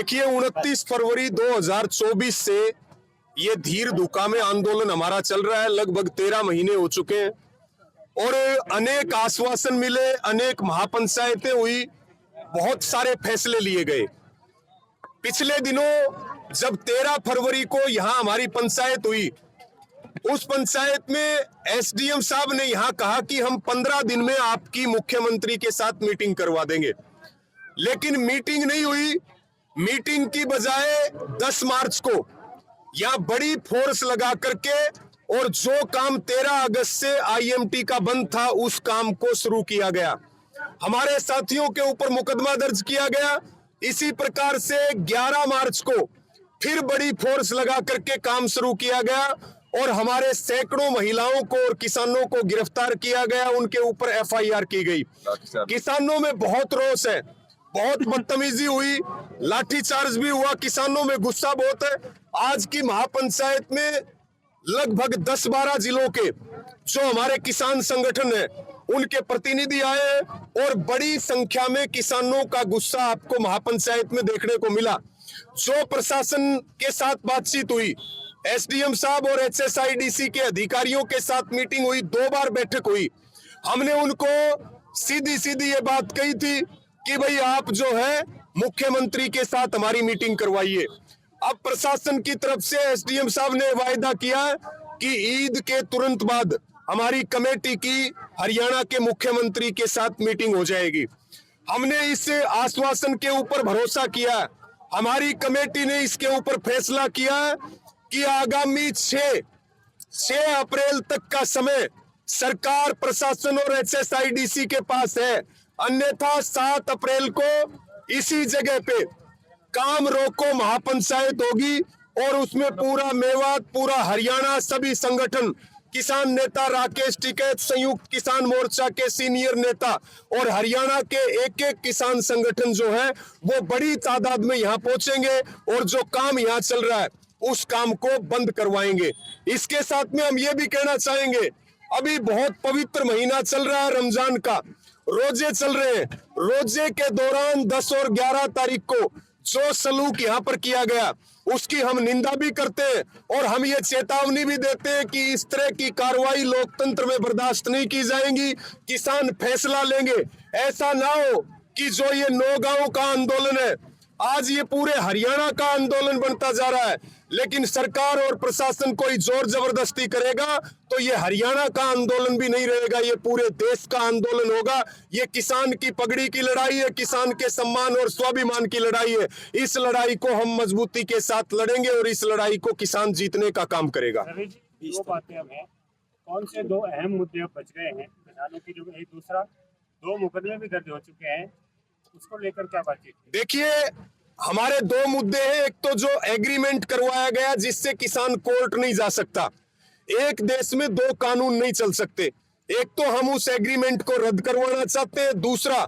देखिए 29 फरवरी 2024 से ये धीर धुका में आंदोलन हमारा चल रहा है। लगभग 13 महीने हो चुके हैं और अनेक आश्वासन मिले, अनेक महापंचायतें हुई, बहुत सारे फैसले लिए गए। पिछले दिनों जब 13 फरवरी को यहाँ हमारी पंचायत हुई, उस पंचायत में एसडीएम साहब ने यहाँ कहा कि हम 15 दिन में आपकी मुख्यमंत्री के साथ मीटिंग करवा देंगे, लेकिन मीटिंग नहीं हुई। मीटिंग की बजाय 10 मार्च को यहाँ बड़ी फोर्स लगा करके और जो काम 13 अगस्त से आईएमटी का बंद था उस काम को शुरू किया गया। हमारे साथियों के ऊपर मुकदमा दर्ज किया गया। इसी प्रकार से 11 मार्च को फिर बड़ी फोर्स लगा करके काम शुरू किया गया और हमारे सैकड़ों महिलाओं को और किसानों को गिरफ्तार किया गया, उनके ऊपर एफआईआर की गई। किसानों में बहुत रोष है, बहुत बदतमीजी हुई, लाठीचार्ज भी हुआ, किसानों में गुस्सा बहुत है। आज की महापंचायत में लगभग 10-12 जिलों के जो हमारे किसान संगठन है उनके प्रतिनिधि आए और बड़ी संख्या में किसानों का गुस्सा आपको महापंचायत में देखने को मिला। जो प्रशासन के साथ बातचीत हुई, एसडीएम साहब और एचएसआईडीसी के अधिकारियों के साथ मीटिंग हुई, 2 बार बैठक हुई। हमने उनको सीधी सीधी ये बात कही थी कि भाई आप जो है मुख्यमंत्री के साथ हमारी मीटिंग करवाइए। अब प्रशासन की तरफ से एसडीएम साहब ने वायदा किया कि ईद के तुरंत बाद हमारी कमेटी की हरियाणा के मुख्यमंत्री के साथ मीटिंग हो जाएगी। हमने इस आश्वासन के ऊपर भरोसा किया। हमारी कमेटी ने इसके ऊपर फैसला किया कि आगामी 6 अप्रैल तक का समय सरकार, प्रशासन और एचएसआईडीसी के पास है, अन्यथा 7 अप्रैल को इसी जगह पे काम रोको महापंचायत होगी और उसमें पूरा मेवात, पूरा हरियाणा, सभी संगठन, किसान नेता राकेश टिकैत, संयुक्त किसान मोर्चा के सीनियर नेता और हरियाणा के एक किसान संगठन जो है वो बड़ी तादाद में यहाँ पहुंचेंगे और जो काम यहाँ चल रहा है उस काम को बंद करवाएंगे। इसके साथ में हम ये भी कहना चाहेंगे, अभी बहुत पवित्र महीना चल रहा है रमजान का, रोजे चल रहे हैं। रोजे के दौरान 10 और 11 तारीख को जो सलूक यहाँ पर किया गया उसकी हम निंदा भी करते हैं और हम ये चेतावनी भी देते हैं कि इस तरह की कार्रवाई लोकतंत्र में बर्दाश्त नहीं की जाएगी। किसान फैसला लेंगे। ऐसा ना हो कि जो ये नौगांव का आंदोलन है आज ये पूरे हरियाणा का आंदोलन बनता जा रहा है, लेकिन सरकार और प्रशासन कोई जोर जबरदस्ती करेगा तो ये हरियाणा का आंदोलन भी नहीं रहेगा, ये पूरे देश का आंदोलन होगा। ये किसान की पगड़ी की लड़ाई है, किसान के सम्मान और स्वाभिमान की लड़ाई है। इस लड़ाई को हम मजबूती के साथ लड़ेंगे और इस लड़ाई को किसान जीतने का काम करेगा। दो बातें हमें, कौन से 2 अहम मुद्दे बच गए हैं किसानों की, जो एक दूसरा 2 मुकदमे भी दर्ज हो चुके हैं, उसको लेकर क्या बातचीत? देखिए हमारे 2 मुद्दे हैं। एक तो जो एग्रीमेंट करवाया गया जिससे किसान कोर्ट नहीं जा सकता। एक देश में 2 कानून नहीं चल सकते। एक तो हम उस एग्रीमेंट को रद्द करवाना चाहते हैं, दूसरा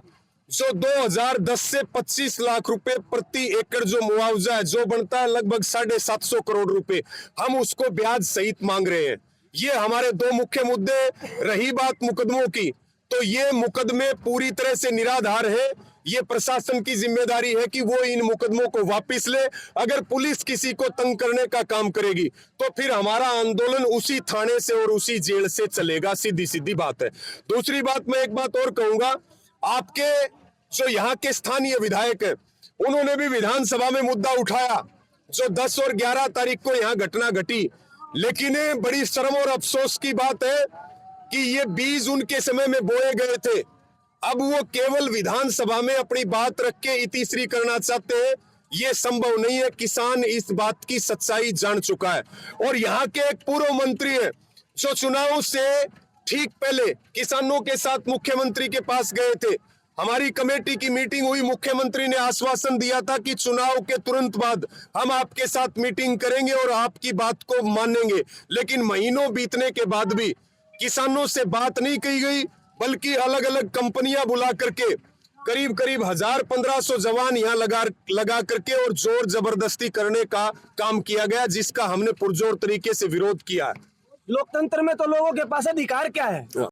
जो 2010 से 25 लाख रुपए प्रति एकड़ जो मुआवजा है, जो बनता है लगभग 750 करोड़ रुपए, हम उसको ब्याज सहित मांग रहे हैं। ये हमारे 2 मुख्य मुद्दे। रही बात मुकदमों की, तो ये मुकदमे पूरी तरह से निराधार है। ये प्रशासन की जिम्मेदारी है कि वो इन मुकदमों को वापस ले। अगर पुलिस किसी को तंग करने का काम करेगी तो फिर हमारा आंदोलन उसी थाने से और उसी जेल से चलेगा, सीधी सीधी बात है। दूसरी बात, मैं एक बात और कहूंगा, आपके जो यहाँ के स्थानीय विधायक है उन्होंने भी विधानसभा में मुद्दा उठाया जो 10 और 11 तारीख को यहाँ घटना घटी, लेकिन बड़ी शर्म और अफसोस की बात है कि ये बीज उनके समय में बोए गए थे। अब वो केवल विधानसभा में अपनी बात रख के इतिश्री करना चाहते हैं, ये संभव नहीं है। किसान इस बात की सच्चाई जान चुका है और यहाँ के एक पूर्व मंत्री है जो चुनाव से ठीक पहले किसानों के साथ मुख्यमंत्री के पास गए थे। हमारी कमेटी की मीटिंग हुई, मुख्यमंत्री ने आश्वासन दिया था कि चुनाव के तुरंत बाद हम आपके साथ मीटिंग करेंगे और आपकी बात को मानेंगे, लेकिन महीनों बीतने के बाद भी किसानों से बात नहीं की गई, बल्कि अलग अलग कंपनियां बुला करके करीब 1000-1500 जवान यहाँ लगा करके और जोर जबरदस्ती करने का काम किया गया, जिसका हमने पुरजोर तरीके से विरोध किया है। लोकतंत्र में तो लोगों के पास अधिकार क्या है?